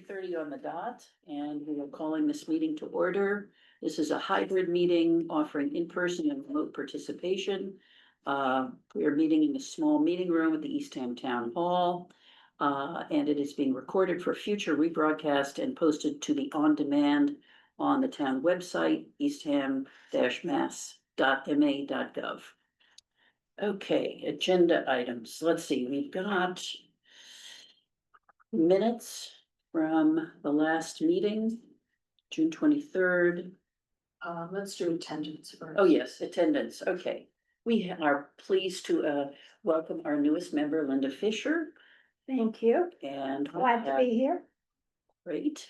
3:30 on the dot, and we are calling this meeting to order. This is a hybrid meeting offering in-person and remote participation. We are meeting in a small meeting room at the Eastham Town Hall. And it is being recorded for future rebroadcast and posted to the on-demand on the town website, eastham-mass.ma.gov. Okay, agenda items. Let's see, we've got minutes from the last meeting, June 23rd. Let's do attendance first. Oh, yes, attendance. Okay. We are pleased to welcome our newest member, Linda Fisher. Thank you. And Glad to be here. Great.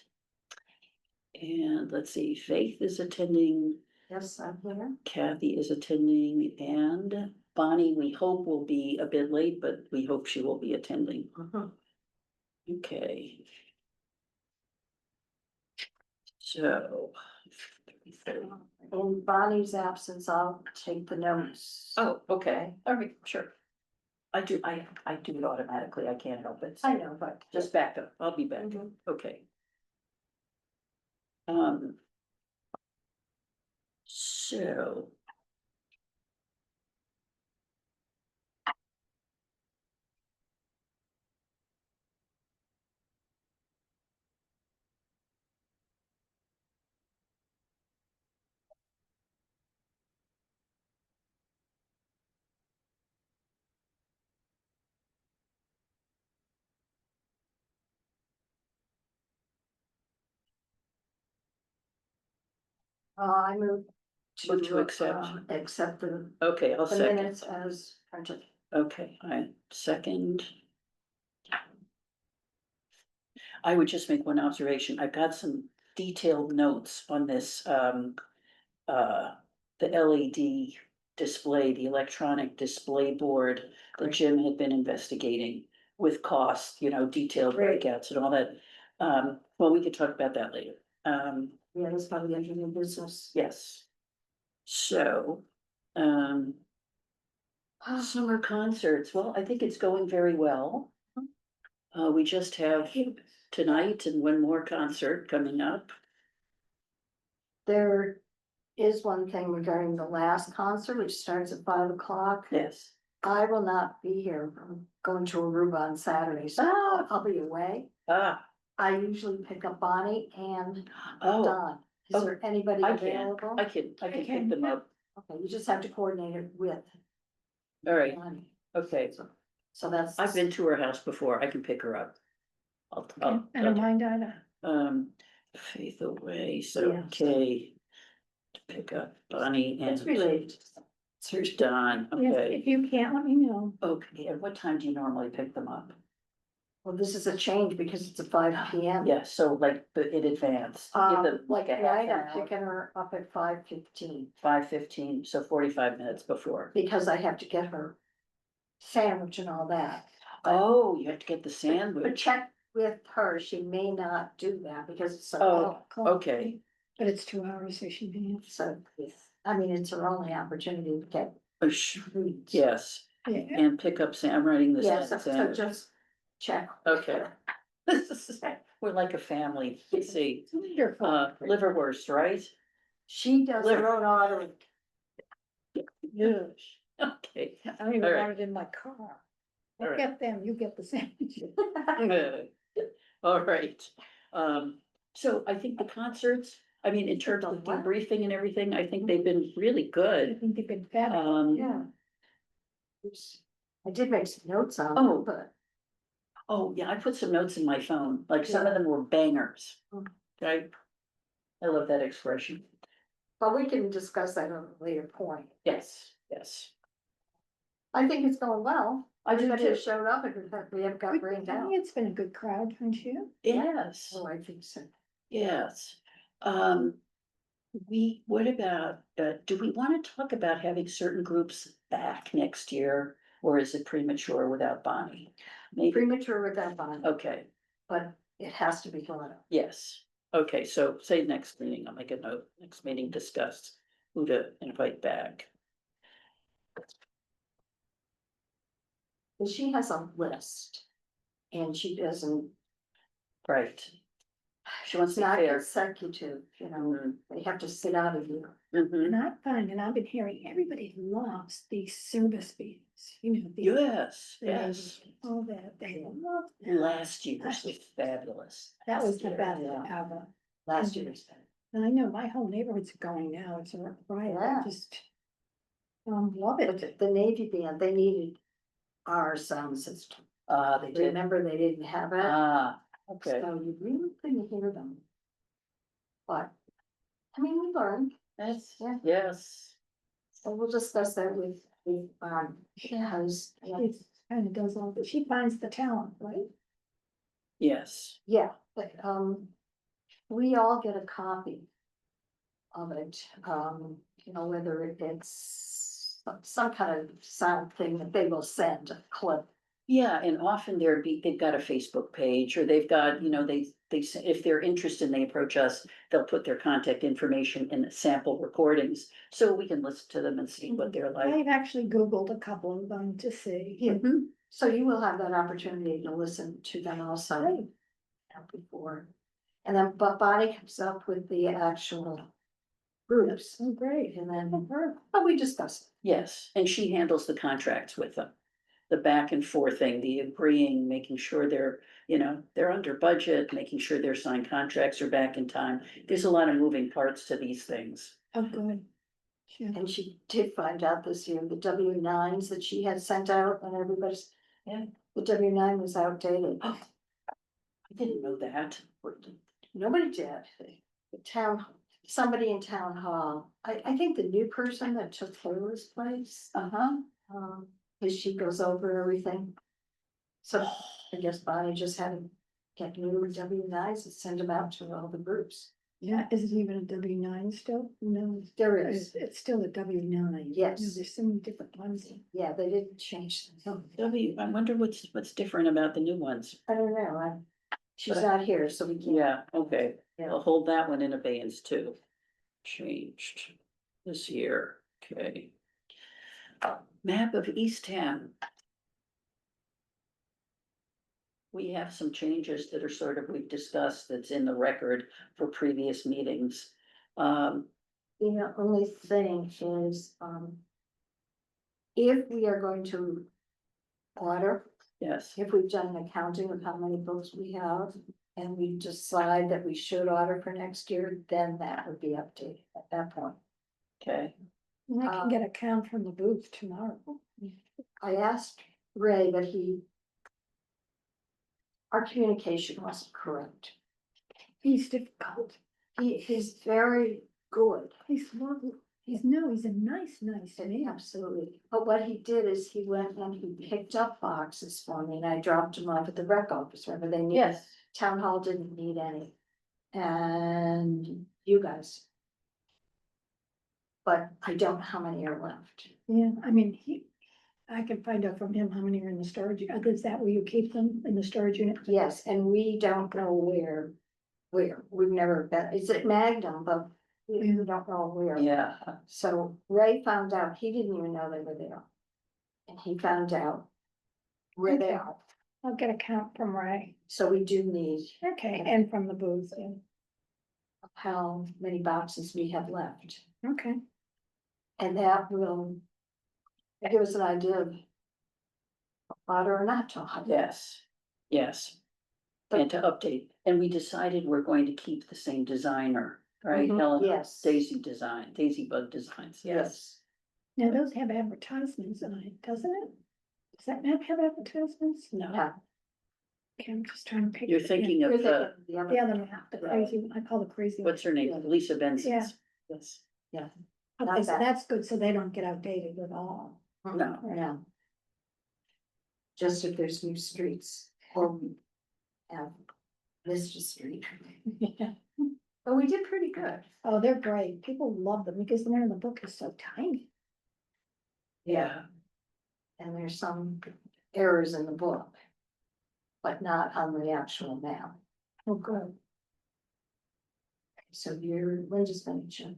And let's see, Faith is attending. Yes, I'm here. Kathy is attending, and Bonnie, we hope will be a bit late, but we hope she will be attending. Okay. So. In Bonnie's absence, I'll take the notes. Oh, okay. All right, sure. I do it automatically. I can't help it. I know, but Just back up. I'll be back. Mhm. Okay. So. I move To accept. Accept the Okay, I'll second. minutes as printed. Okay, I second. I would just make one observation. I've got some detailed notes on this, the LED display, the electronic display board that Great. Jim had been investigating with cost, detailed Great. breakouts and all that. Well, we could talk about that later. Yeah, that's probably under new business. Yes. So, summer concerts. Well, I think it's going very well. We just have tonight and one more concert coming up. There is one thing regarding the last concert, which starts at 5 o'clock. Yes. I will not be here. I'm going to Aruba on Saturday, so I'll be away. I usually pick up Bonnie and Don. Is there anybody available? I can pick them up. Okay, you just have to coordinate it with. All right, Bonnie. okay. So that's. I've been to her house before. I can pick her up. I don't mind either. Faith away, so, Yes. okay. To pick up Bonnie and. It's related. Here's Don, Yes, okay. if you can't, let me know. Okay, and what time do you normally pick them up? Well, this is a change because it's a 5 PM. Yeah, so like, but in advance. Give them Like a half tonight, an I'm hour. picking her up at 5:15 5:15, so 45 minutes before. because I have to get her sandwich and all that. Oh, you have to get the But sandwich. check with her, she may not do that because it's. Okay, But it's 2 hours, so she can. So, I mean, it's her only opportunity to get. treats. yes, Yeah. and pick up, I'm writing this Yes, down, so sandwich. just check. Okay. We're like a family, let's see, Wonderful. liverwurst, right? She does her own ordering. Yes. Okay, I don't even All right. want it in my car. All right. Get them, you get the sandwich. all right. So I think the concerts, I mean, in terms of What? debriefing and everything, I think they've been really I good. think they've been better. Yeah. I did make some notes on Oh. it, but. Oh, yeah, I put some notes in my phone, like some of them were bangers. Mm. Okay. I love that expression. But we can discuss that at a later point. Yes, yes. I think it's going well. I do Everybody too. has showed up and we haven't got rained out. It's been a good crowd, haven't you? Yes, Oh, I think so. yes. What about, do we want to talk about having certain groups back next year? Or is it premature without Bonnie? Maybe, Premature with that bond, okay, but it has to be going up. yes. Okay, so say next meeting, I'll make a note, next meeting discuss who to invite back. She has a list and she doesn't, Right, She wants It's to be not fair. consecutive, you know, Mhm. they have to sit out a year. Mhm. And I find, and I've been hearing, everybody loves these service fees, you know. Yes, the- yes. All that, they love that. Last year was fabulous. That was the year, best yeah. ever. Last Mhm. year's. And I know my whole neighborhood's going now, it's a riot, Yeah. I just. Love But it. the Navy band, they needed our sound system. They did. Remember, they didn't have it, Okay. so you really couldn't hear them. But, I mean, we learned, That's, Yeah. yes. so we'll discuss that with, because, She kind of does all, but she finds the talent, right? Yes. yeah, but, we all get a copy of it, you know, whether it's some kind of sound thing that they will send a clip. Yeah, and often they've got a Facebook page, or they've got, you know, if they're interested and they approach us, they'll put their contact information in the sample recordings, so we can listen to them and see what they're like. I've actually Googled a couple of them to see. Yeah. Mhm. So you will have that opportunity to listen to them also. Right. Before, and then, but Bonnie comes up with the actual groups, Oh, great. and then, Her. but we discussed. Yes, and she handles the contracts with them. The back and forth thing, the agreeing, making sure they're, you know, they're under budget, making sure their signed contracts are back in time. There's a lot of moving parts to these things. Oh, good. Sure. And she did find out this year, the W-9s that she had sent out, and everybody's, Yeah. the W-9 was outdated. I didn't know that. Nobody did. The town, somebody in town hall, I think the new person that took Taylor's place, Uh-huh. cause she goes over everything. So I guess Bonnie just had to get new W-9s and send them out to all the groups. Yeah, is it even a W-9 still? No. There It's, is, it's still a W-9. Yes. You know, there's so many different ones. yeah, they didn't change them. I wonder what's different about the new ones. I don't know, she's But not here, so we can't. Yeah, okay. Yeah. I'll hold that one in abeyance too. Changed this year, okay. Map of Eastham. We have some changes that are sort of, we've discussed, that's in the record for previous meetings. The only thing is, if we are going to order, Yes, if we've done an accounting of how many books we have, and we decide that we should order for next year, then that would be updated at that point. okay, And I can get a count from the booth tomorrow. I asked Ray, but our communication wasn't correct. He's difficult. He's very good. He's lovely. He's a nice man. Absolutely. But what he did is he went and he picked up boxes for me, and I dropped them off at the rec office, remember they needed. yes, Town hall didn't need any. And you guys. But I don't know how many are left. Yeah, I mean, I can find out from him how many are in the storage unit. Is that where you keep them, in the storage unit? Yes, and we don't know where, we've never been, it's at Magnum, but we don't know where. yeah, So Ray found out, he didn't even know they were there. And he found out where they Okay. are. I'll get a count from Ray. So we do need Okay, and from the booth, yeah. how many boxes we have left. Okay. And that will give us an idea of order or not to order. yes, yes. And to update, and we decided we're going to keep the same designer, right, Mhm, Helen? yes. Daisy Bug Designs, yes. Now, those have advertisements on it, doesn't it? Does that map have advertisements? No. Yeah. Okay, I'm just trying to pick. You're thinking of You're the, thinking of The other map, the Right. crazy, one. I call the crazy. one. what's her name, Yeah. Lisa Benson's? Yeah. Yes, not Okay, so that. that's good, so they don't get outdated at all. no, No. Just if there's new streets or we have Vista Street. Yeah. But we did pretty good. Oh, they're great. People love them because the one in the book is so tiny. yeah, And there's some errors in the book. But not on the actual map. Oh, good. So Linda's gonna check.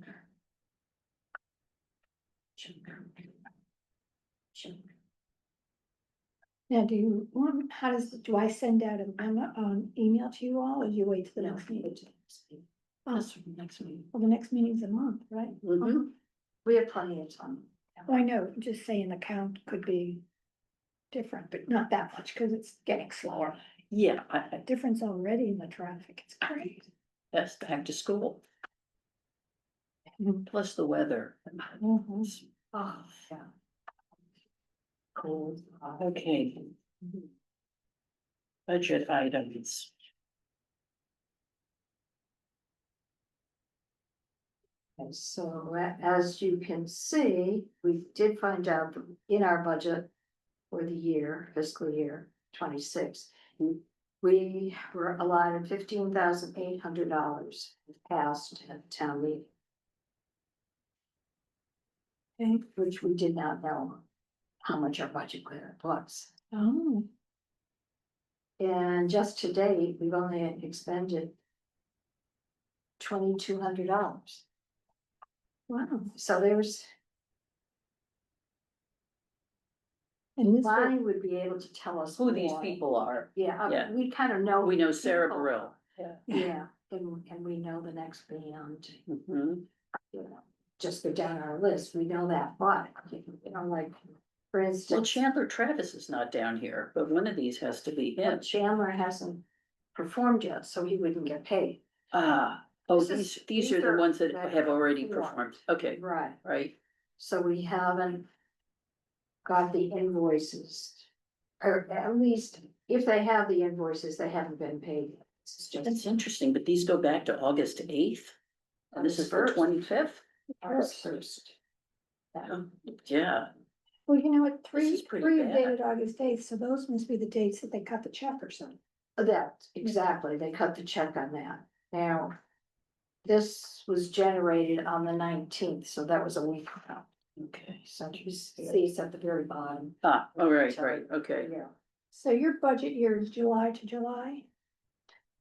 Check. Check. Now, do you want, do I send out a memo, email to you all, or do you wait till the next meeting? Oh, That's for the next meeting. well, the next meeting's a month, right? Mhm. We have plenty of time. Well, I know, just saying the count could be different, but not that much, because it's getting slower. Yeah, Difference already in the traffic, it's great. that's back to school, Mhm. plus the weather. Mhm. It's Oh, yeah. cold. Okay. Budget items. And so as you can see, we did find out that in our budget for the year, fiscal year 26, we were allotted $15,800 passed at town meeting, Okay. which we did not know how much our budget was. Oh, And just to date, we've only expended $2,200. wow. So there's, And this Bonnie was, would be able to tell us Who these more. people are. Yeah, Yeah. we kind of know. We know the Sarah people. Burrell. Yeah. Yeah, and we know the next band, Mhm. you know, just go down our list, we know that, but, you know, like, for Well, instance. Chandler Travis is not down here, but one of these has to be Well, him. Chandler hasn't performed yet, so he wouldn't get paid. Ah, oh, This is- these are the ones that have already performed. performed. Okay, Right. right. So we haven't got the invoices, or at least if they have the invoices, they haven't been paid. It's That's just interesting, but these go back to August 8th. And this is the August 25th? August 1st. Yeah, well, you know what, This is pretty three are bad. dated August eighth, so those must be the dates that they cut the check or something. That, exactly, they cut the check on that. Now, this was generated on the 19th, so that was a week ago. okay. So you see it's at the very bottom. Ah, all right, right, okay. Yeah. So your budget year is July to July?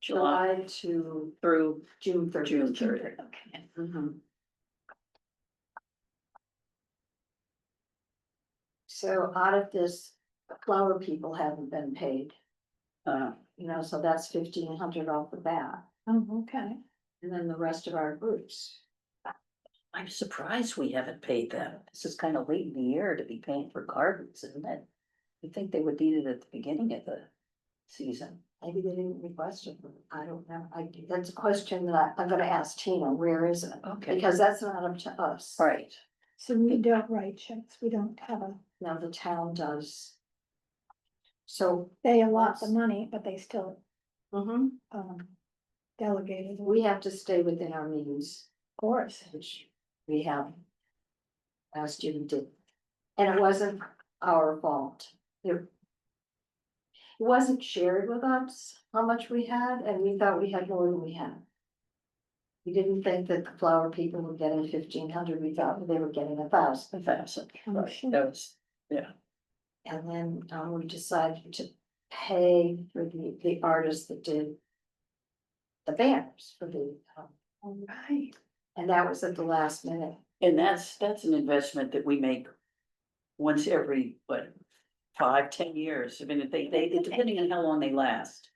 July to Through June 30th. June 30th. Okay. Mhm. So out of this, flower people haven't been paid, you know, so that's 1,500 off the bat. Oh, okay. And then the rest of our groups. I'm surprised we haven't paid them. This is kind of late in the year to be paying for gardens, isn't it? You think they would need it at the beginning of the season? Maybe they didn't request it, I don't know, that's a question that I'm gonna ask Tina, where is it? Okay, Because that's not up to us. right. So we don't write checks, we don't have Now the town does. So, they allot the Once- money, but they still, mhm, delegated. we have to stay within our means, Of course. which we have. Last year we did, and it wasn't our fault. It wasn't shared with us how much we had, and we thought we had more than we had. We didn't think that the flower people were getting 1,500, we thought they were getting 1,000. 1,000, Oh, right, sure. that was, yeah. And then we decided to pay for the artist that did the banners for the, All right. and that was at the last minute. And that's an investment that we make once every, what, 5, 10 years. I mean, if they, depending on how long they last.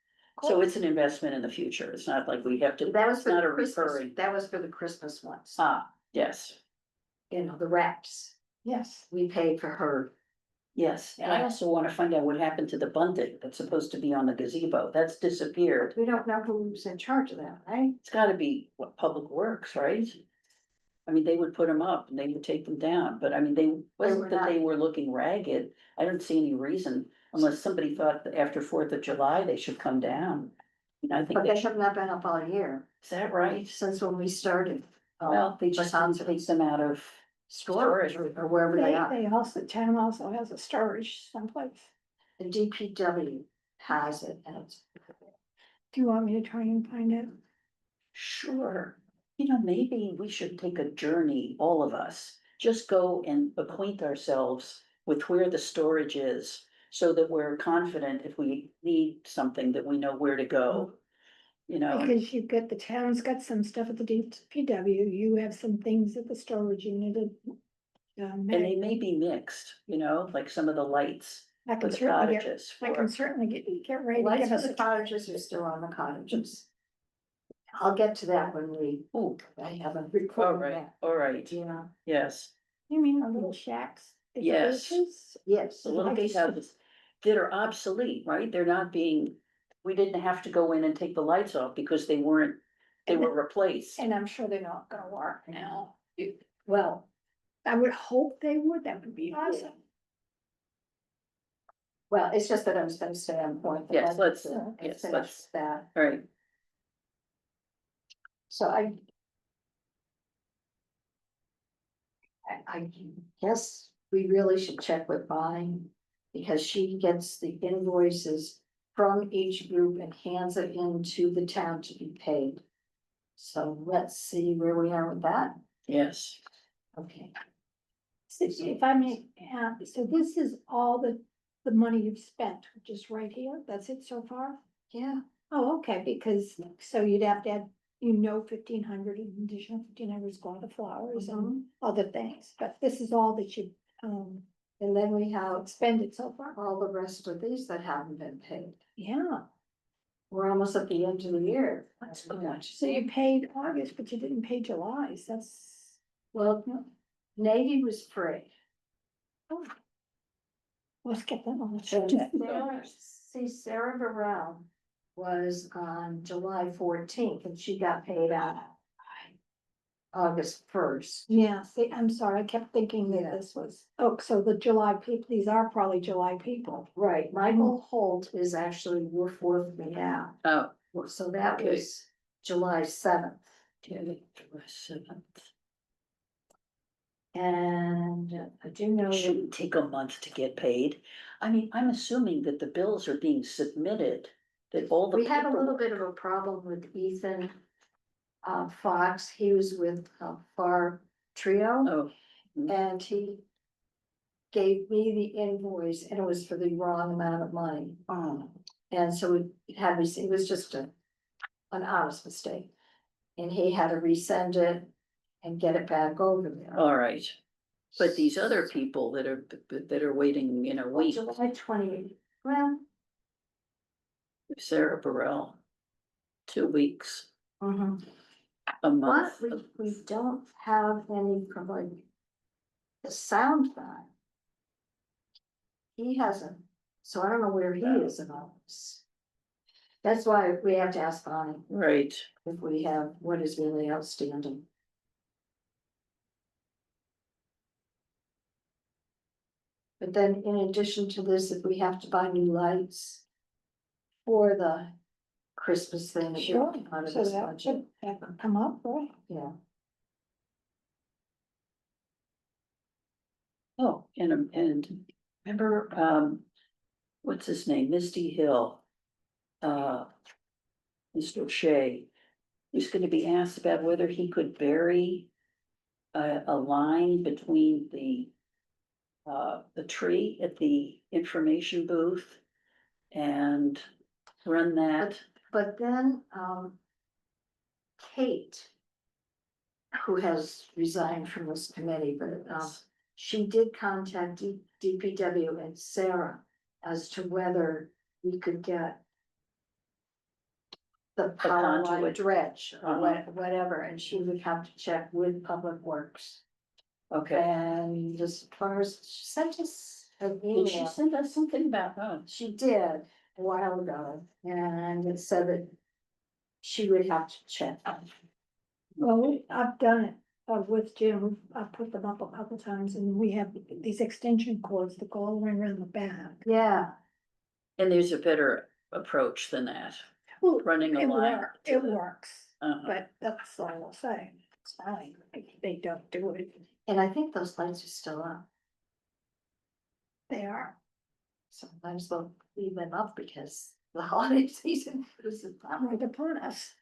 So it's an investment in the future. It's not like we have to, That was it's for not the a Christmas, recurring. that was for the Christmas ones, Yes, you know, the wraps, Yes. we paid for her. yes. And I also want to find out what happened to the bunting that's supposed to be on the gazebo. That's disappeared. We don't know who's in charge of that, right? It's gotta be, what, Public Works, right? I mean, they would put them up and they would take them down, but I mean, they, wasn't that they were looking ragged. I don't see any reason, unless somebody thought that after 4th of July, they should come down. And I think But they they should, have not been up all year, is that right? since when we started. Well, they just But take them out of storage or wherever they are. They also, town also has a storage someplace. The DPW has it, and it's, Do you want me to try and find it? Sure. You know, maybe we should take a journey, all of us, just go and acquaint ourselves with where the storage is. So that we're confident if we need something that we know where to go. You know, Because you've got, the town's got some stuff at the DPW, you have some things at the storage unit. and they may be mixed, you know, like some of the lights. I for can the certainly get, cottages. I can certainly get ready to Lights give for us the a. cottages are still on the cottages. I'll get to that when I have a All report on right, that. all right, Yeah, yes, You mean the little shacks? the Yes. villages? yes. the little Lights. houses that are obsolete, right? They're not being, we didn't have to go in and take the lights off because they weren't, they were replaced. And I'm sure they're not gonna work now. Well, I would hope they would, that would be awesome. well, it's just that I was gonna stay on point. Yes, let's, and yes, finish let's, that. all right, So I guess we really should check with Bonnie, because she gets the invoices from each group and hands it into the town to be paid. So let's see where we are with that. yes, Okay, So if I may, so this is all the money you've spent, just right here, that's it so far? yeah, Oh, okay, because, so you'd have to add, 1,500, an additional 1,500 is going to flowers and other things, but this is all that you, and then we have expended so far? all the rest of these that haven't been paid. Yeah, We're almost at the end of the year. That's good. so you paid August, but you didn't pay July's, that's. Well, Navy was free. Oh. Let's get them on the And check. Sarah Burrell was on July 14th and she got paid out August 1st. Yeah, see, I'm sorry, I kept thinking that Yeah. this was, so the July people, these are probably July people. Right, Michael Holt is actually, we're fourth me now, oh, so that Okay. was July 7th. okay, July 7th. And I do know It that shouldn't take a month to get paid. I mean, I'm assuming that the bills are being submitted, that all the. we had a little paperwork- bit of a problem with Ethan Fox. He was with Far Trio. Oh, And he gave me the invoice and it was for the wrong amount of money. oh, And so it was just an honest mistake. And he had to resend it and get it back over there. all right, but these other people that are waiting in a Well, week, July 28th, well. Sarah Burrell, 2 weeks, mhm. a But month. we don't have any from like the sound guy. He hasn't, so I don't know where he is in all this. That's why we have to ask Bonnie Right, if we have what is really outstanding. But then in addition to this, if we have to buy new lights for the Christmas thing. that Sure, we out of so this that budget, could come up, right? yeah. oh, and remember, what's his name, Misty Hill? Mr. O'Shea, he's gonna be asked about whether he could bury a line between the tree at the information booth and run that. But then, Kate, who has resigned from this committee, but, she did contact DPW and Sarah as to whether we could get the power line conduit. dredge or Uh-huh. whatever, and she would have to check with Public Works. Okay, And as far as, she sent us an did she email, send us something about, oh, she did a while ago, and it said that she would have to check. Well, I've done it with Jim, I've put them up a couple times and we have these extension cords that go all around the back. Yeah, and there's a better approach than that, Well, running a line. to it the- works, uh-huh. but that's all I'll say, it's fine, they don't do it, and I think those lights are still up, they are. so might as well leave them up because the holiday season is upon. Right upon us.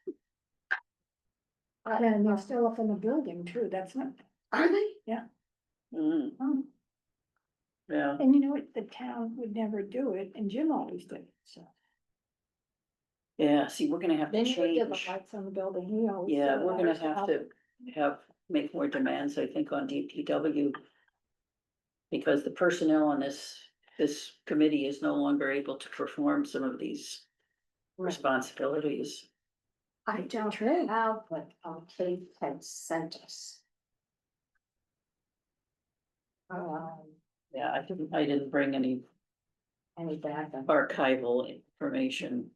And they're still up in the building too, that's not, Are they? Mm, Oh, yeah, and you know what, the town would never do it, and Jim always did, it, so. yeah, see, we're gonna have to They never did the change, lights on the building, he always. yeah, did we're gonna ours have up. to make more demands, I think, on DPW. Because the personnel on this this committee is no longer able to perform some of these responsibilities. I don't have what Kate had sent us. Yeah, I didn't bring any Any backup. archival information.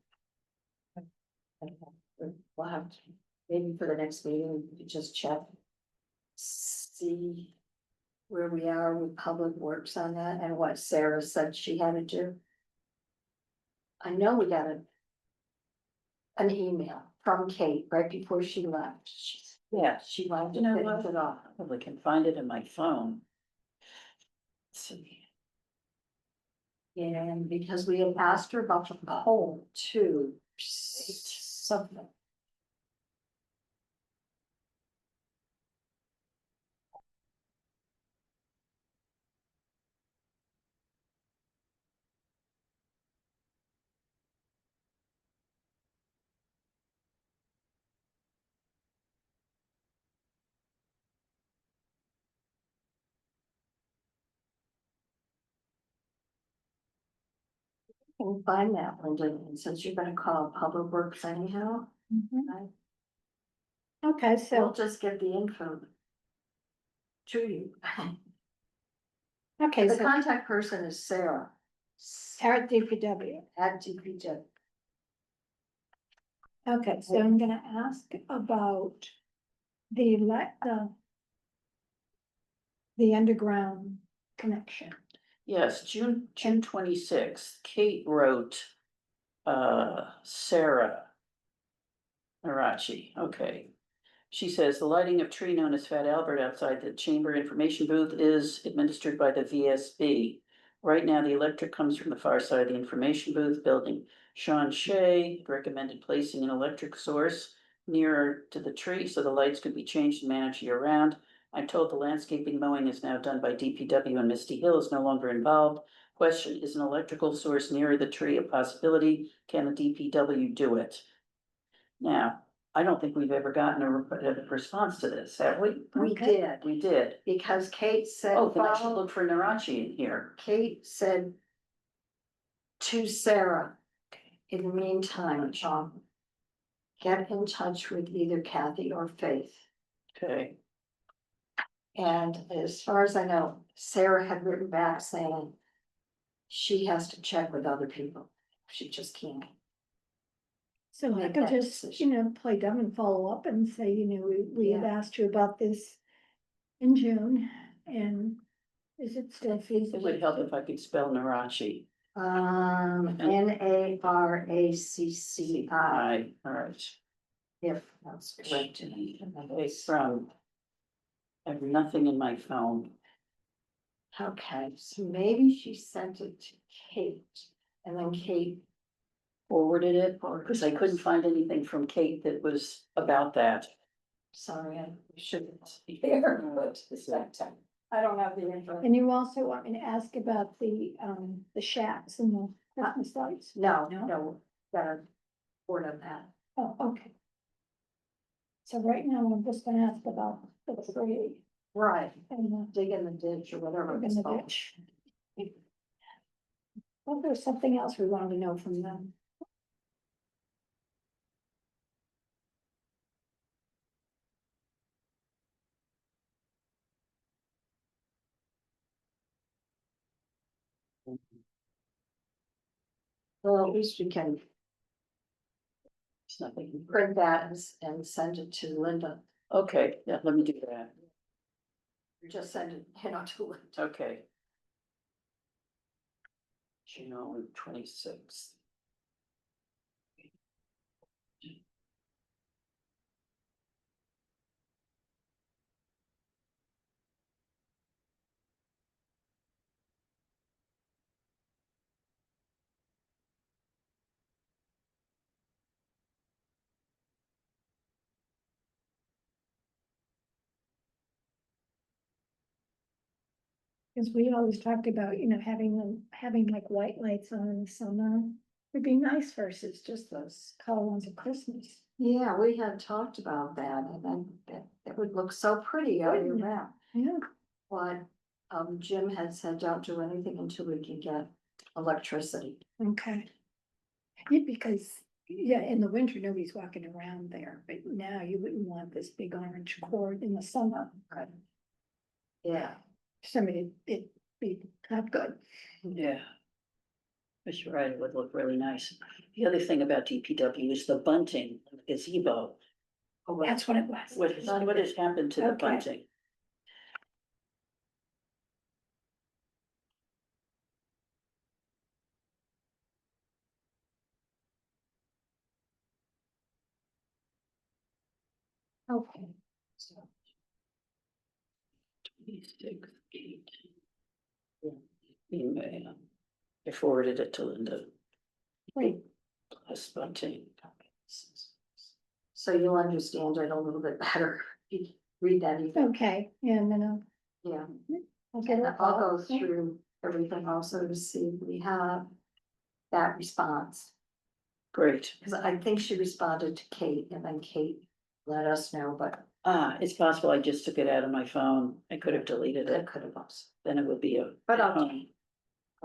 We'll have to, maybe for the next meeting, we could just check. See where we are with Public Works on that and what Sarah said she had to do. I know we got an email from Kate right before she left. Yeah, She wanted You know to what? finish it off. probably can find it in my phone. Let's see. And because we had asked her about the poll too, something. Can find that one, and since you're gonna call Public Works anyhow, Okay, we'll so, just get the info. To you. okay, The so contact person is Sarah. at DPW. At DPW. Okay, so I'm gonna ask about the the underground connection. Yes, June 26th, Kate wrote, Sarah Marachi, okay. She says the lighting of tree known as Fat Albert outside the chamber information booth is administered by the VSB. Right now, the electric comes from the far side of the information booth building. Sean Shea recommended placing an electric source nearer to the tree so the lights could be changed and managed year round. I'm told the landscaping mowing is now done by DPW and Misty Hill is no longer involved. Question, is an electrical source nearer the tree a possibility? Can the DPW do it? Now, I don't think we've ever gotten a response to this, have we? We Okay. did, We did. because Kate said. Oh, then I should follow- look for Narachi in here. Kate said. To Sarah, in the meantime, John. Get in touch with either Kathy or Faith. Okay, And as far as I know, Sarah had written back saying. She has to check with other people. She just can't. So I Make could that just, decision. play dumb and follow up and say, we had Yeah. asked you about this in June, and is it still feasible? it would help if I could spell Narachi. Naracci, All right. if that's correct. Okay, from. I have nothing in my phone. Okay, so maybe she sent it to Kate, and then Kate, Forwarded it, because I couldn't find anything from Kate that was about that. sorry, I shouldn't be here, but it's that time. I don't have the info. And you also want me to ask about the shacks and the Christmas lights? No, gotta word on that. Oh, okay. So right now, I'm just gonna ask about the tree Right, and dig in the ditch or whatever in it's the called. ditch. Well, there's something else we wanted to know from them. Well, at least we can It's nothing. print that and send it to Linda. Okay, yeah, let me do that. Just send it, to Linda. Okay. June 26th. Because we always talked about, having like white lights on in the summer. Would be nice versus just those color ones at Christmas. Yeah, we had talked about that, and then that would look so pretty out of your map. Yeah. But, Jim had said, don't do anything until we can get electricity. Okay. Yeah, because, yeah, in the winter, nobody's walking around there, but now you wouldn't want this big orange cord in the summer. Right. Yeah, Somebody, it'd be not good. Yeah. That's right, it would look really nice. The other thing about DPW is the bunting, gazebo. That's what it was. What has happened to the Okay. bunting? okay. 26, 8. Email. I forwarded it to Linda. Wait, Plus bunting. So you'll understand it a little bit better. You read that even, okay, yeah, and then yeah. I'll get And it. I'll go through everything also to see if we have that response. Great. Because I think she responded to Kate and then Kate let us know, but It's possible I just took it out of my phone. I could have deleted that it. could have also. Then it would be a. But I'll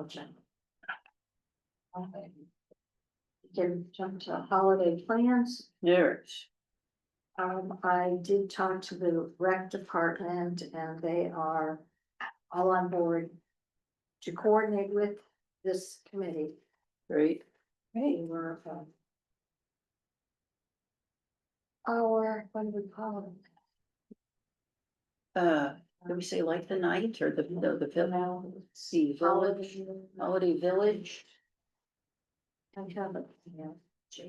check. Okay. Can jump to holiday plans. There. I did talk to the rec department and they are all on board to coordinate with this committee. Great. They were, what do we call Did we say like the night or the it? the village, holiday village? I have it, yeah.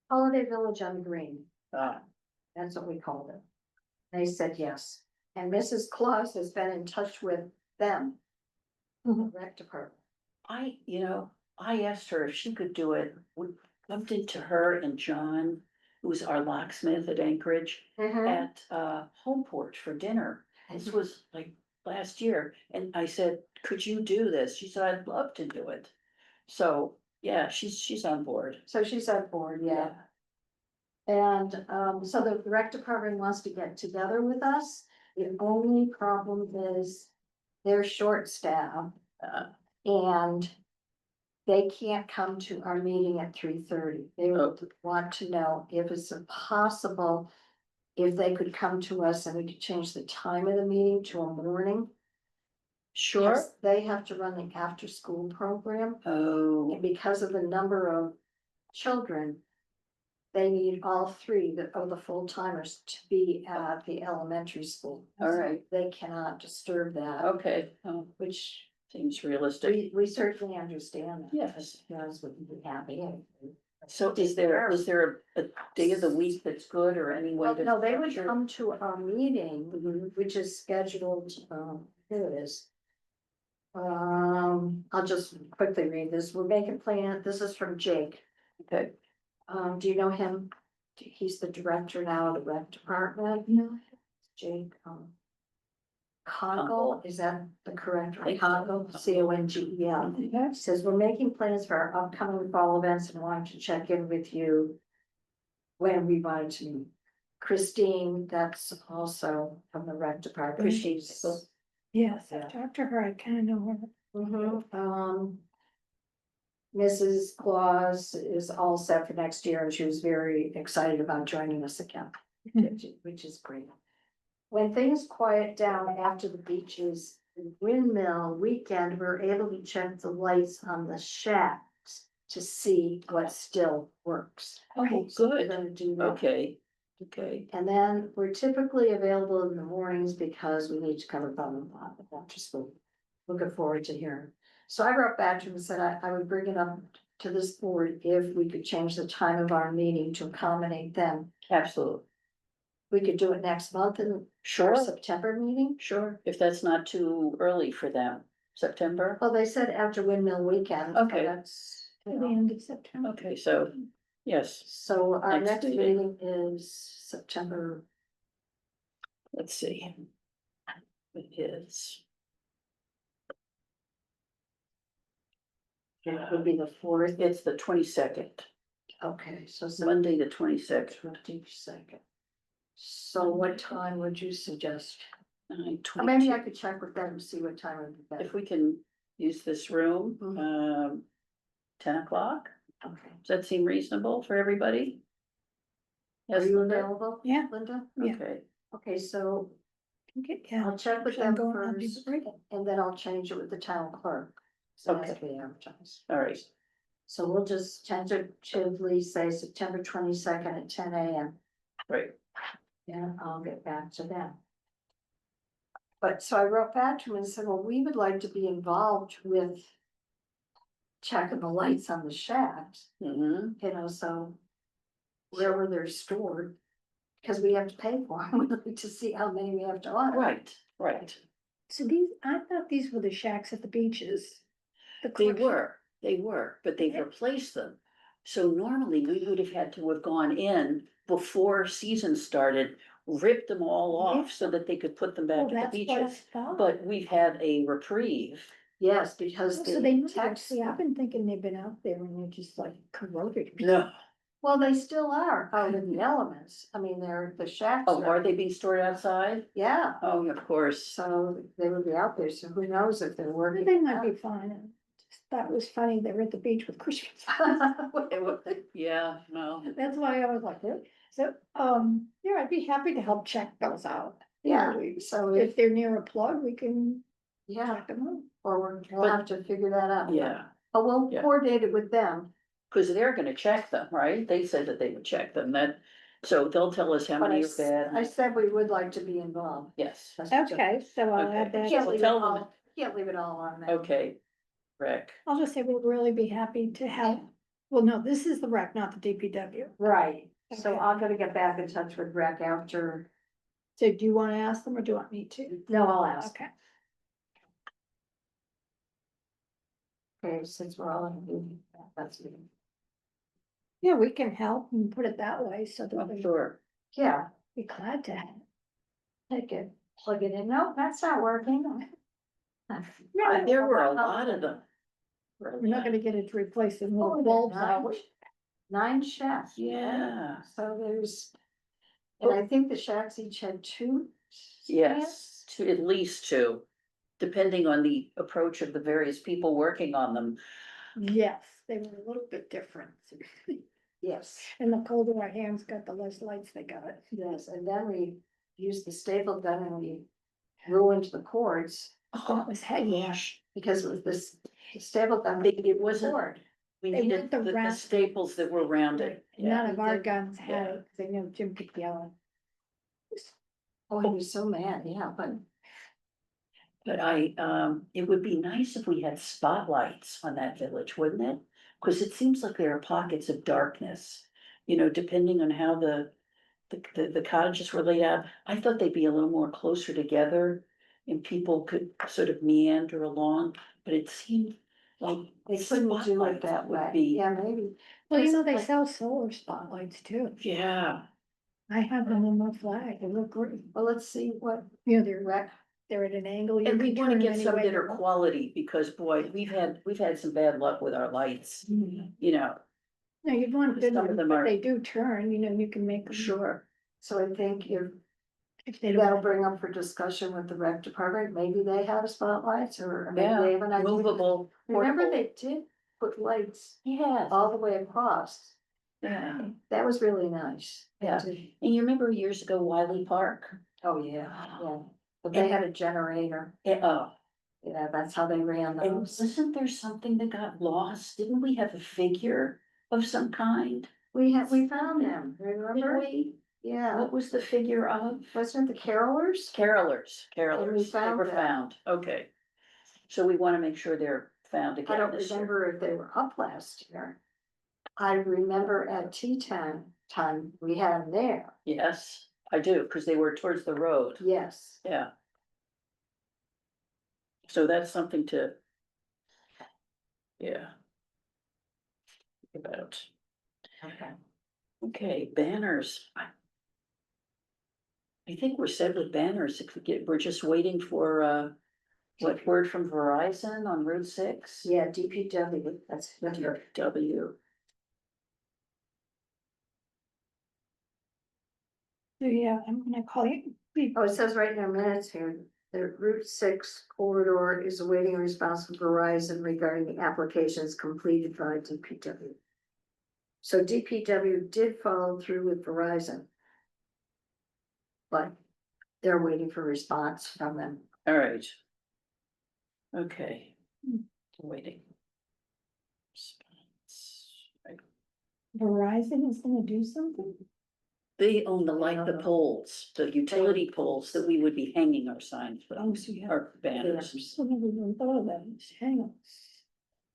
Holiday Village on the Green, Uh, that's what we called it. They said yes, and Mrs. Claus has been in touch with them. The rec department. I asked her if she could do it. We bumped into her and John, who's our locksmith at Anchorage, at Home Porch for dinner. This was like last year, and I said, could you do this? She said, I'd love to do it. So, yeah, she's on board. So she's on board, yeah. And so the rec department wants to get together with us. The only problem is they're short-staffed Uh, and they can't come to our meeting at 3:30. They Oh. want to know if it's possible, if they could come to us and we could change the time of the meeting to a morning. Sure. Because they have to run the after-school program. Oh, And because of the number of children, they need all three of the full timers to be at the elementary school. all right. They cannot disturb that, Okay, which seems realistic. we certainly understand that. Yes. Because we'd be happy. So is there a day of the week that's good or any way Well, to? no, they would structure- come to our meeting, Mhm. which is scheduled, here it is. I'll just quickly read this. We're making plan, this is from Jake. Okay, Do you know him? He's the director now of the rec department. No. Jake, Congle, is that the correct, I think so. Congle, Congel. Yes. Says, we're making plans for our upcoming fall events and wanted to check in with you. When we wanted to meet. Christine, that's also from the rec department. Christine, She's- Yes, Yeah. I talked to her, I kind of know her. Mrs. Claus is all set for next year and she was very excited about joining us again, which is great. When things quiet down after the beaches, windmill weekend, we're able to check the lights on the shacks to see what still works. oh, So we're good, gonna do that. okay. And then we're typically available in the mornings because we need to cover them after school. Looking forward to hearing. So I wrote back to him and said I would bring it up to this board if we could change the time of our meeting to accommodate them. Absolutely, We could do it next month in our sure, September meeting. sure, if that's not too early for them, September, Well, they said after windmill weekend. so Okay. That's, At the end of September. okay, so, yes, so our Next next meeting. meeting is September. let's see. It is, It would be the 4th. it's the 22nd, Okay, so Monday, the 22nd. 22nd. So what time would you suggest? Or 22. maybe I could check with them and see what time would be better. If we can use this room, Mhm. 10 o'clock, Okay. does that seem reasonable for everybody? Are Yes, you Linda? available? Yeah. Linda? Yeah. Okay, Okay, so Okay, yeah. I'll check with So I'm them going, I'll be first, free. and then I'll change it with the town clerk. So that's being advertised. all right, So we'll just tentatively say September 22nd at 10 AM. right, Yeah, I'll get back to them. But so I wrote back to him and said, well, we would like to be involved with checking the lights on the shafts, mm-hmm, you know, so wherever they're stored, because we have to pay for them, we like to see how many we have to order. right, right. So these, I thought these were the shacks at the beaches. The They collection- were, but they've Okay. replaced them. So normally we would have had to have gone in before season started, ripped them all off so that they could put them Oh, back at the that's what I beaches. thought. But we've had a reprieve. Yes, because Oh, so they the might text, actually, I've been thinking they've been out there and they're just like corroded. No, well, they still are out in the elements. I mean, they're, the shacks oh, are they being stored outside? Yeah, Oh, of course. so they would be out there, so who knows if they're working. They might be fine. I just thought it was funny, they were at the beach with Christmas. Yeah, well, That's why I was like, really? So, yeah, I'd be happy to help check those out. You know, Yeah, so if, If they're near a plug, we can yeah, check them out. or we'll But- have to figure that out. yeah, But we'll Yeah. coordinate it with them. because they're gonna check them, right? They said that they would check them, so they'll tell us how But many are bad. I said we would like to be involved. Yes, That's just- Okay, so I'll Okay. add that. Can't Well, leave it tell them- all, can't leave it all on them. okay, Rick, I'll just say we'd really be happy to help. Well, no, this is the rec, not the DPW. Right, so Okay. I'm gonna get back in touch with Rec after, So do you wanna ask them or do you want me to? no, I'll ask. Okay. Okay, since we're all in, that's me. Yeah, we can help and put it that way so that I'm we'd sure. Yeah, be glad to. take it, plug it in. No, that's not working. And there were a lot of them. We're not gonna get it to replace the Oh, little yeah, bulbs nine- out. 9 shafts. Yeah. So there's, and I think the shacks each had 2. Yes, at least two, depending on the approach of the various people working on them. Yes, they were a little bit different. Yes, And the colder our hands got, the less lights they got. yes, and then we used the staple gun and we ruined the cords That was heavy. Gosh, because it was this staple gun. It wasn't- cord. we They needed want the the round- staples that were rounded. Yeah, None of our we did. guns had it, 'cause I know Jim kept yelling. Oh, he was so mad, yeah, but but it would be nice if we had spotlights on that village, wouldn't it? Cause it seems like there are pockets of darkness, depending on how the cottages were laid out. I thought they'd be a little more closer together and people could sort of meander along, but it seemed like. they couldn't do it spotlights that would way. be- Yeah, maybe. Well, you It's know, they like- sell solar spotlights too. Yeah, I have them on my flag, they look great. Well, let's see what You know, they're, rec, they're at an angle. you and we can wanna turn get any some way that you are want. quality, because boy, we've had some bad luck with our lights, you know, No, you'd want good Some of ones, them but are- they do turn, you can make them. sure. so I think If they that'll don't, bring up for discussion with the rec department, maybe they have spotlights or maybe Yeah, they have an idea. movable, Remember portable. they did put lights Yes, all the way across, yeah, that was really nice. They Yeah. did. and you remember years ago Wiley Park? Oh, yeah, but they had a generator, Oh, yeah, that's how they ran and those. wasn't there something that got lost? Didn't we have a figure of some kind? We found them, Did remember? we? Yeah, What was the figure of? wasn't it the carolers? Carolers, And we they found were them. found, okay. So we wanna make sure they're found I again don't this year. remember if they were up last year. I remember at tea time, we had them there, Yes, I do, cause they were towards the road, yes. yeah. So that's something to. Yeah. think About, Okay. okay, banners. I think we're set with banners, if we're just waiting for, what word from Verizon on Route 6? Yeah, DPW, that's better. W. So, yeah, I'm gonna call you. Oh, it says right in our minutes here, the Route 6 corridor is awaiting a response from Verizon regarding the applications completed by DPW. So DPW did follow through with Verizon. But they're waiting for a response from them. All right. Okay. Hmm. Waiting. Response. Right. Verizon is gonna do something? They own the poles, the utility poles that we would be hanging our signs Oh, from, so you have. our banners. I never even thought of that. Hang on.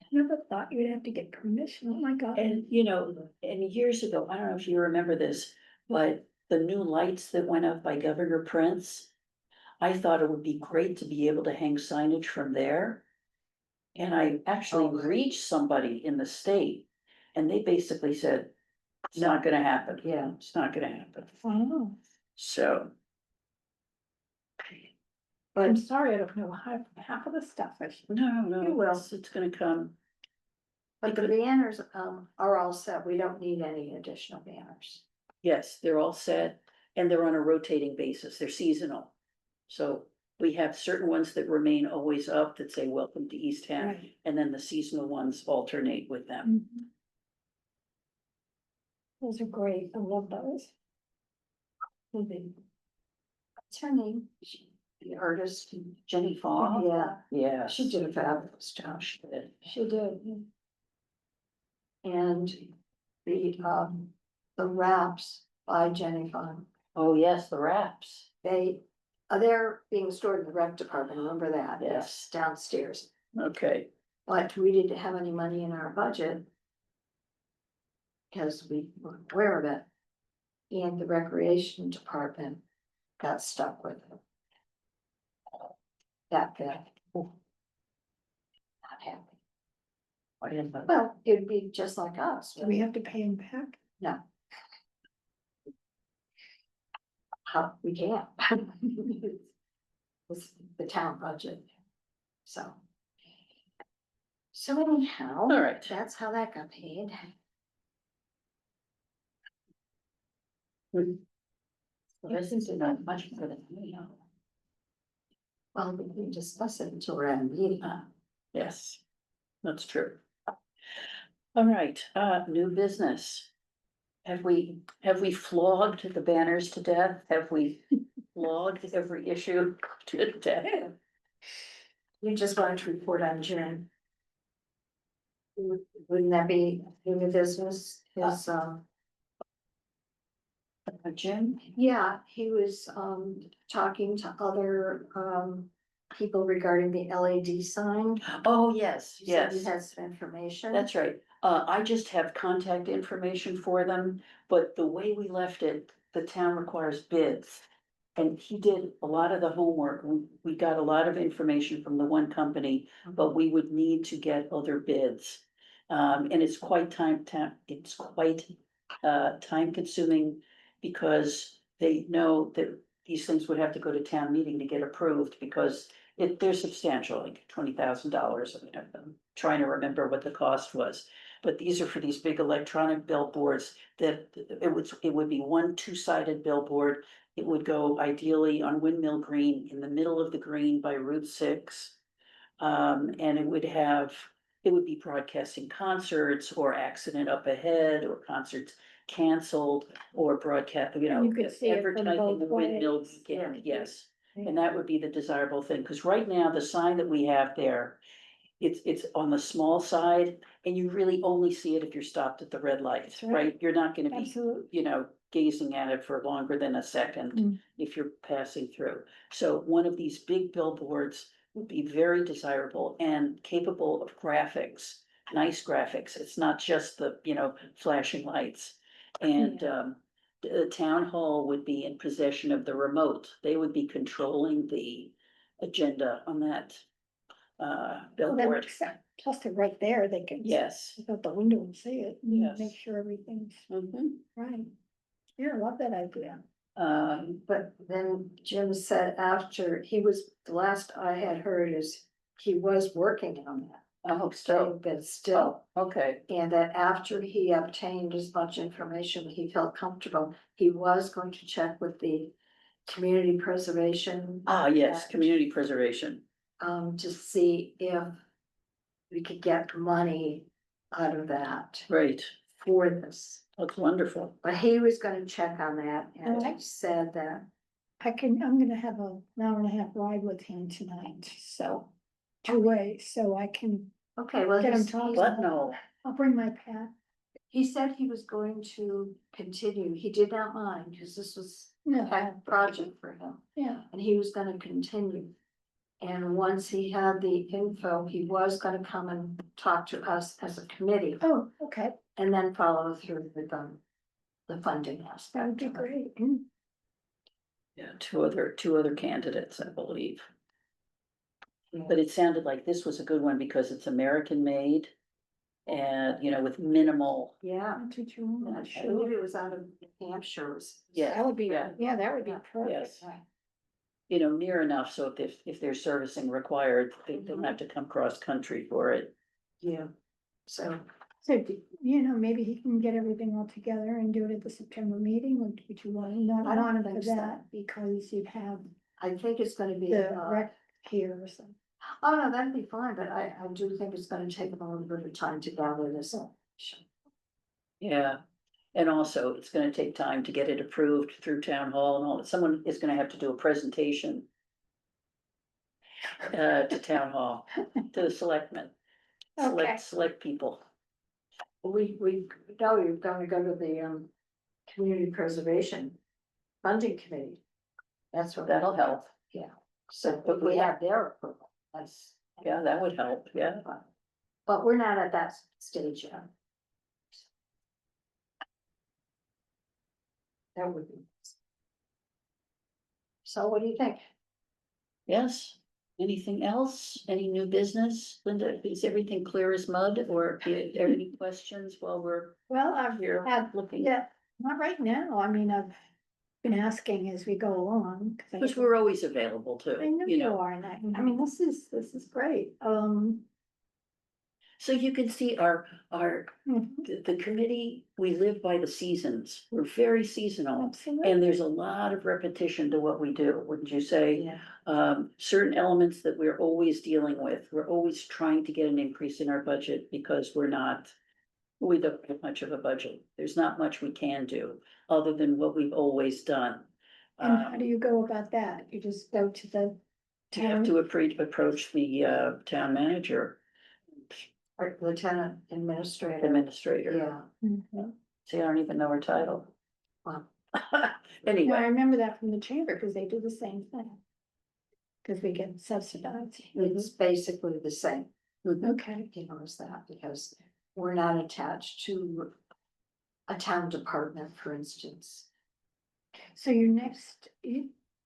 I never thought you'd have to get permission. Oh, my God. And, you know, and years ago, I don't know if you remember this, but the new lights that went up by Governor Prince. I thought it would be great to be able to hang signage from there. And I actually Oh, right. reached somebody in the state and they basically said, it's not gonna happen. Yeah. It's not gonna happen. Oh, So, I'm But sorry, I don't know half of the stuff. no, You will. it's gonna come. but the banners are all set. We don't need any additional banners. Yes, they're all set and they're on a rotating basis. They're seasonal. So we have certain ones that remain always up that say, welcome to Eastham. Right. And then the seasonal ones alternate with them. Mhm. Those are great. I love those. What's her name? The artist. Jenny Faw? Yeah, Yeah. she did a fabulous job. She did. Yeah. And the wraps by Jenny Fun, Oh, yes, the wraps. they're being stored in the rec department, remember that? Yes. Downstairs, Okay, but we didn't have any money in our budget. Because we weren't aware of it. And the recreation department got stuck with it. That bad. Not happy. I didn't know. Well, it'd be just like us. Do we have to pay him back? No. How, we can't. It's the town budget, so. So anyhow. All right. That's how that got paid. This is not much better than me, huh? Well, we can discuss it until we're at a meeting. Yes, that's true. All right, new business. Have we flogged the banners to death? Have we flogged every issue to death? You just wanted to report on June. Wouldn't that be in the business? His, Jim? yeah, he was, talking to other, people regarding the LED sign. Oh, yes, You said yes. you had some information. That's right. I just have contact information for them, but the way we left it, the town requires bids. And he did a lot of the homework. We got a lot of information from the one company, but we would need to get other bids. And it's quite time consuming because they know that these things would have to go to town meeting to get approved because they're substantial, like $20,000. I mean, I'm trying to remember what the cost was. But these are for these big electronic billboards that it would be one two-sided billboard. It would go ideally on Windmill Green, in the middle of the green by Route 6. And it would be broadcasting concerts or accident up ahead or concerts canceled or broadcast, And you could see it from advertising the both Windmill ways. weekend, yes. Yeah. And that would be the desirable thing, because right now, the sign that we have there, it's on the small side, and you really only see it if you're stopped at the red light, That's right. right? You're not gonna be, Absolutely. gazing at it for longer than a second Mm. if you're passing through. So one of these big billboards would be very desirable and capable of graphics, nice graphics. It's not just the, flashing lights. And, the town hall would be in possession of the remote. They would be controlling the agenda on that Well, that billboard. makes sense. Plus they're right there. They can. Yes. Look out the window and see it. And Yes. Make sure everything's Mhm. right. Yeah, I love that idea. But then Jim said after the last I had heard is he was working on that. Oh, so, but still. okay, And that after he obtained as much information, he felt comfortable, he was going to check with the community preservation. yes, Act, community preservation, to see if we could get money out of that right, for this. that's wonderful. But he was gonna check on that, and Okay. he said that, I'm gonna have an hour and a half ride with him tonight, so. 2 ways, so I can, okay, well, Get him he's, talking. But no, I'll bring my pad. he said he was going to continue, he did not mind, because this was a No, pet project for him, yeah, and he was gonna continue. And once he had the info, he was gonna come and talk to us as a committee, oh, okay, and then follow through with the funding that aspect. would be of it. great. yeah, two other candidates, I believe. Yeah. But it sounded like this was a good one because it's American made. And, you know, with minimal, Yeah, I'll teach you more, and I sure. believe it was out of New Hampshire. yeah, That would be, yeah. yeah, that would be Yeah. perfect. Yes. You know, near enough, so if there's servicing required, they don't have to come cross country for it. Yeah, so, So, you know, maybe he can get everything all together and do it at the September meeting, or would you want, not I don't want him think for so. that, because you'd have I think it's gonna be, the rec here or something. oh no, that'd be fine, but I do think it's gonna take them a little bit of time to gather this up. Yeah, and also it's gonna take time to get it approved through town hall and all, someone is gonna have to do a presentation. To town hall, to the selectmen, Okay. select people. We know you're gonna go to the, community preservation funding committee. That's what. That'll help, So, if we have their approval, that's, yeah, that would help, yeah. but we're not at that stage yet. That would be. So what do you think? Yes, anything else, any new business, Linda, is everything clear as mud, or are there any questions while we're Well, I've here had, looking? yeah, not right now, I mean, I've been asking as we go along. Because we're always available too, I know you you know, are, and I mean, this is great, so you can see our, mhm, the committee, we live by the seasons, we're very seasonal. absolutely. And there's a lot of repetition to what we do, wouldn't you say? Yeah. Certain elements that we're always dealing with, we're always trying to get an increase in our budget because we don't have much of a budget. There's not much we can do, other than what we've always done. And how do you go about that? You just go to the You have town? to approach the town manager, Or lieutenant administrator. administrator. Yeah. Mhm. See, I don't even know her title. Wow. No, I Anyway, remember that from the chamber, because they do the same thing. Because we get subsidized. It's basically the same, Okay, you know, as that, because we're not attached to a town department, for instance. so your next,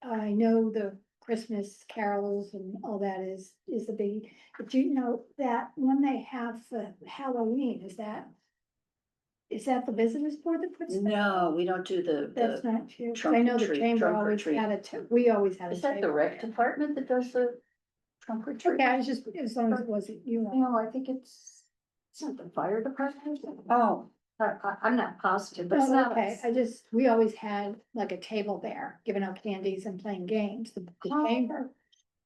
I know the Christmas carols and all that is the big, but you know that when they have the Halloween, is that the visitors board that puts that? no, we don't do That's the, not you, 'cause trunk I or know the treat, chamber trunk or always treat. had we always had a. is that the table rec there. department that does the trunk or treat? Okay, I was just, as long as it wasn't you. No, I think it's not the fire department. Oh, I'm not positive, but it's No, not. okay, we always had like a table there, giving out candies and playing games, the Oh. chamber.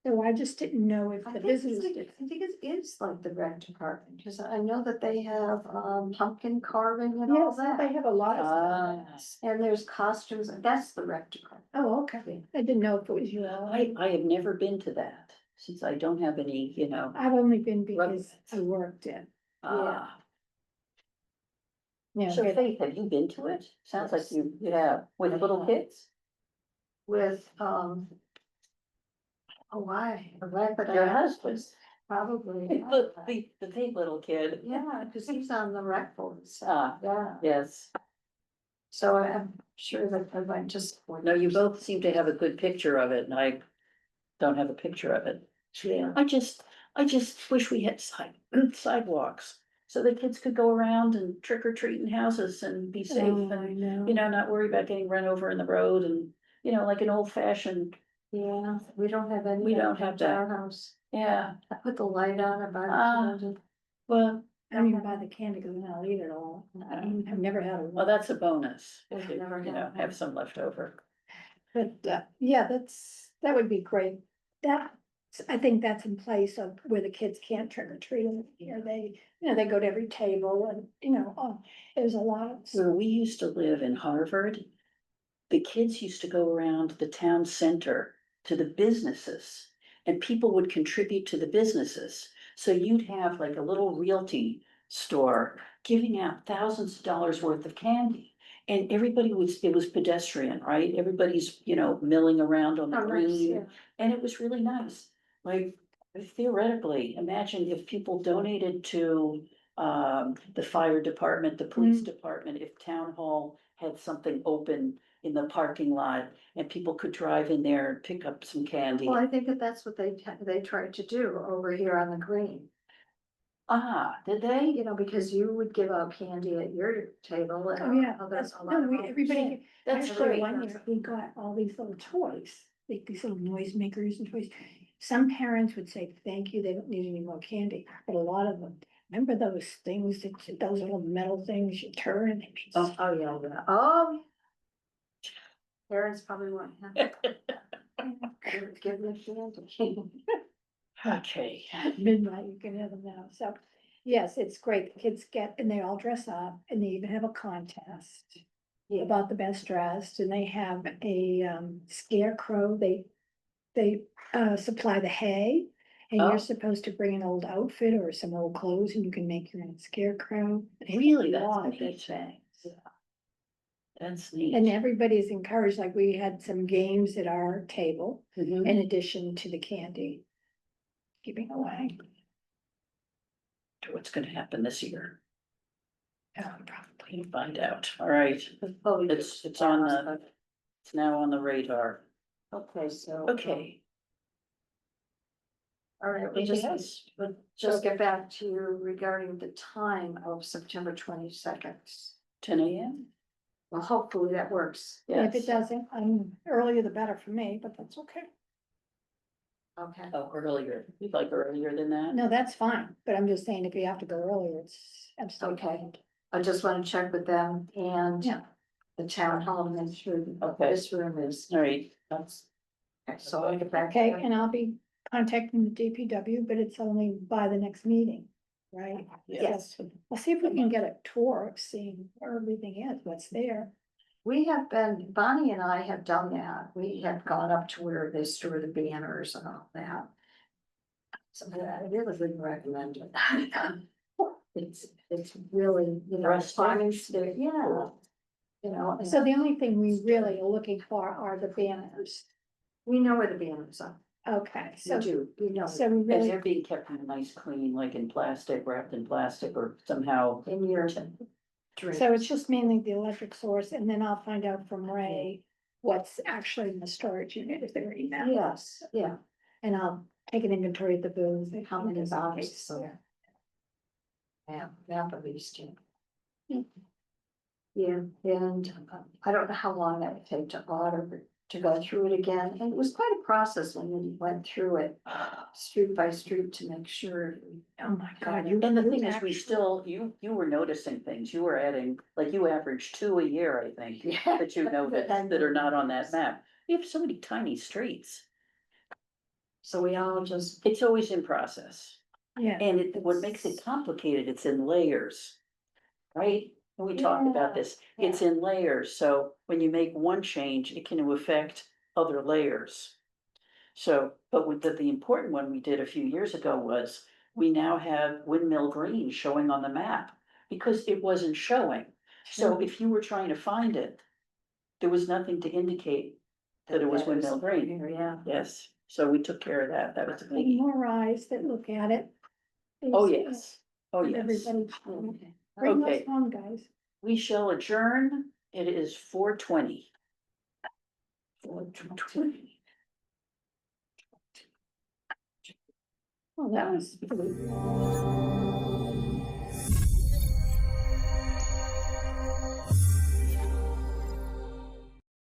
So I just didn't know if I the think visitors did. I think it is like the rec department, because I know that they have pumpkin carving and all Yes, they that. have a lot of Ah. stuff. And there's costumes, that's the rec department. Oh, okay, I didn't know if it was you all. I have never been to that, since I don't have any, you know, I've only been because I worked it. Yeah, so Faith, have you been to it? Sounds like you have, with little kids? With, oh, why? But Your husband, Probably. the big little kid. Yeah, because he's on the rec board, so, Ah, yeah, yes, so I'm sure that I might just. no, you both seem to have a good picture of it, and I don't have a picture of it. Yeah. I just wish we had sidewalks, so the kids could go around and trick or treat in houses and be safe Oh, I and, know. you know, not worry about getting run over in the road and, you know, like an old fashioned Yeah, we don't have any. We don't have at that. our house. Yeah, I put the light on Ah. about. well, I don't even buy the candy because I don't eat it all. I've never had well, one. that's a bonus. If I've you, never you know, had have one. some left over. But, yeah, that would be great. That, I think that's in place of where the kids can't trick or treat. Here they, they go to every table and, there's a lot of. Where we used to live in Harvard, the kids used to go around the town center to the businesses. And people would contribute to the businesses. So you'd have like a little realty store giving out thousands of dollars worth of candy. And everybody it was pedestrian, right? Everybody's, milling around on the Oh, nice, green. yeah. And it was really nice. Like theoretically, imagine if people donated to the fire department, the police department, if town hall had something open in the parking lot and people could drive in there and pick up some candy. Well, I think that's what they tried to do over here on the green. Did they? Because you would give out candy at your table and. Oh, yeah, others, a lot no, of them- everybody, That's actually, great. one year, we got all these little toys, like these little noisemakers and toys. Some parents would say, thank you, they don't need any more candy, but a lot of them, remember those things, those little metal things you turn and they. Oh, yeah, yeah. Oh. Parents probably want. Give them candy. Okay. At midnight, you can have them now, so, yes, it's great, the kids get, and they all dress up, and they even have a contest. Yeah. About the best dressed, and they have a scarecrow, they supply the hay. And Oh. you're supposed to bring an old outfit or some old clothes, and you can make your own scarecrow. They Really? have a That's lot of good neat. things. That's neat. And everybody's encouraged, like we had some games at our table, Mhm. in addition to the candy giving away. What's gonna happen this year? Probably. We'll find out. All right. Oh, yeah. It's on the, it's now on the radar. Okay, so. Okay. All right, we'll Anything just, else? we'll just get back to you regarding the time of September 22nd. 10 a.m.? Well, hopefully that works. If it Yes. doesn't, earlier the better for me, but that's okay. Okay. Oh, earlier. You'd like earlier than that? No, that's fine, but I'm just saying if you have to go earlier, it's absolutely. Okay. I just want to check with them and. Yeah. The town hall to make sure that Okay. this room is. All right. That's. Okay, so I'll get back. to Okay, them. and I'll be contacting the DPW, but it's only by the next meeting, right? Yes. I'll see if we can get a tour of seeing where everything is, what's there. We have been, Bonnie and I have done that. We have gone up to where they store the banners and all that. So I really wouldn't recommend it. It's really, Rustic. climbing stair, yeah. and So the only thing we really are looking for are the banners. we know where the banners are. Okay, We so, do, we know. so we And really, they're being kept in nice, clean, like in plastic, wrapped in plastic or somehow. In your dreams. so it's just mainly the electric source, and then I'll find out from Ray what's actually in the storage unit, if they're in that. Yes, yeah. And I'll take an inventory of the booths. How many just in boxes, case. so. Yeah, map of Eastham. Hmm. Yeah, and I don't know how long that would take to order, to go through it again, and it was quite a process when we went through it. Street by street to make sure. Oh my God, And the you thing is, actually- you were noticing things. You were adding, like you average 2 a year, I think, Yeah. that you noticed that are not on that map. You have so many tiny streets. So we all just, It's always in process. Yeah, And what makes it complicated, it's in layers. Right? And we talked about this, it's in layers, so when you make one change, it can affect other layers. So, but with the important one we did a few years ago was, we now have Windmill Green showing on the map, because it wasn't showing. So if you were trying to find it, there was nothing to indicate that it was that Windmill Green. yeah. Yes, so we took care of that, that was a and biggie. more eyes that look at it. Oh, is, yes, oh, yes. Everybody, Okay. bring those Okay. home, guys. We shall adjourn, it is 4:20. 4:20. Oh, that was pretty.